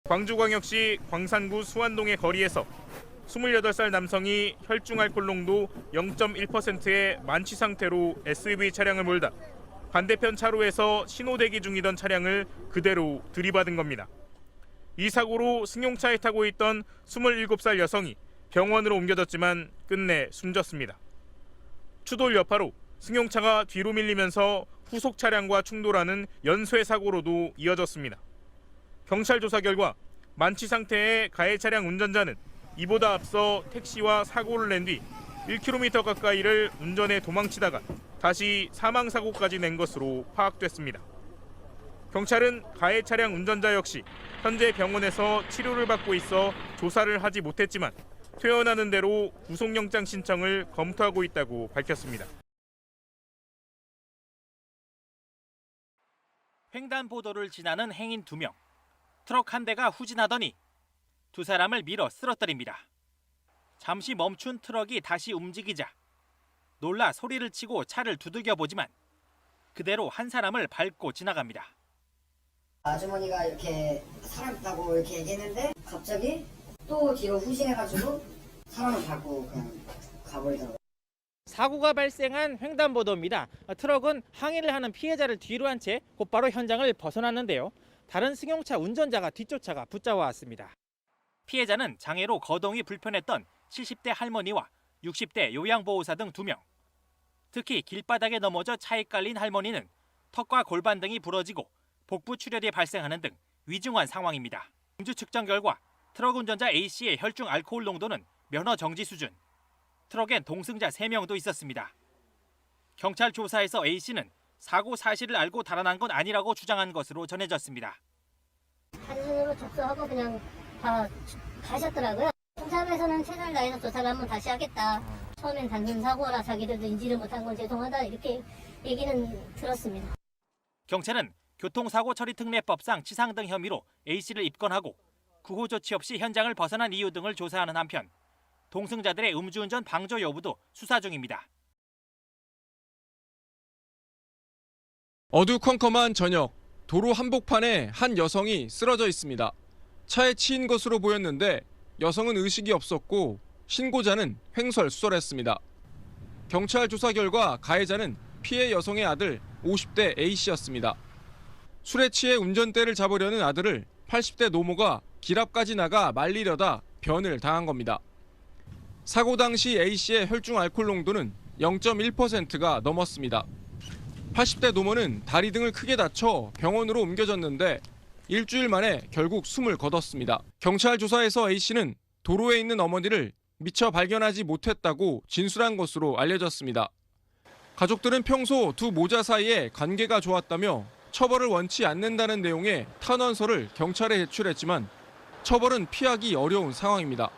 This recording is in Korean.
광주광역시 광산구 수완동의 거리에서 28살 남성이 혈중 알코올 농도 0.1%의 만취 상태로 SUV 차량을 몰다 반대편 차로에서 신호 대기 중이던 차량을 그대로 들이받은 겁니다. 이 사고로 승용차에 타고 있던 27살 여성이 병원으로 옮겨졌지만 끝내 숨졌습니다. 추돌 여파로 승용차가 뒤로 밀리면서 후속 차량과 충돌하는 연쇄 사고로도 이어졌습니다. 경찰 조사 결과 만취 상태의 가해 차량 운전자는 이보다 앞서 택시와 사고를 낸 뒤 1km 가까이를 운전해 도망치다가 다시 사망사고까지 낸 것으로 파악됐습니다. 경찰은 가해 차량 운전자 역시 현재 병원에서 치료를 받고 있어 조사를 하지 못했지만 퇴원하는 대로 구속영장 신청을 검토하고 있다고 밝혔습니다. 횡단보도를 지나는 행인 2명. 트럭 한 대가 후진하더니 2사람을 밀어 쓰러뜨립니다. 잠시 멈춘 트럭이 다시 움직이자 놀라 소리를 치고 차를 두들겨보지만 그대로 한 사람을 밟고 지나갑니다. 아주머니가 이렇게 사람 있다고 이렇게 얘기했는데 갑자기 또 뒤로 후진해가지고 사람을 밟고 그냥 가버리더라고요. 사고가 발생한 횡단보도입니다. 트럭은 항해를 하는 피해자를 뒤로 한 채 곧바로 현장을 벗어났는데요. 다른 승용차 운전자가 뒷조차가 붙잡아왔습니다. 피해자는 장애로 거동이 불편했던 70대 할머니와 60대 요양보호사 등 2명. 특히 길바닥에 넘어져 차에 깔린 할머니는 턱과 골반 등이 부러지고 복부 출혈이 발생하는 등 위중한 상황입니다. 음주 측정 결과 트럭 운전자 A씨의 혈중 알코올 농도는 면허 정지 수준. 트럭엔 동승자 3명도 있었습니다. 경찰 조사에서 A씨는 사고 사실을 알고 달아난 건 아니라고 주장한 것으로 전해졌습니다. 단순으로 접수하고 그냥 다 가셨더라고요. 경찰에서는 최선을 다해서 조사를 한번 다시 하겠다. 처음엔 단순 사고라 자기들도 인지를 못한 건 죄송하다 이렇게 얘기는 들었습니다. 경찰은 교통사고 처리 특례법상 치상 등 혐의로 A씨를 입건하고 구호 조치 없이 현장을 벗어난 이유 등을 조사하는 한편 동승자들의 음주운전 방조 여부도 수사 중입니다. 어두컴컴한 저녁, 도로 한복판에 한 여성이 쓰러져 있습니다. 차에 치인 것으로 보였는데 여성은 의식이 없었고 신고자는 횡설수설했습니다. 경찰 조사 결과 가해자는 피해 여성의 아들 50대 A씨였습니다. 술에 취해 운전대를 잡으려는 아들을 80대 노모가 길 앞까지 나가 말리려다 변을 당한 겁니다. 사고 당시 A씨의 혈중 알코올 농도는 0.1%가 넘었습니다. 80대 노모는 다리 등을 크게 다쳐 병원으로 옮겨졌는데 일주일 만에 결국 숨을 거뒀습니다. 경찰 조사에서 A씨는 도로에 있는 어머니를 미처 발견하지 못했다고 진술한 것으로 알려졌습니다. 가족들은 평소 두 모자 사이에 관계가 좋았다며 처벌을 원치 않는다는 내용의 탄원서를 경찰에 제출했지만 처벌은 피하기 어려운 상황입니다.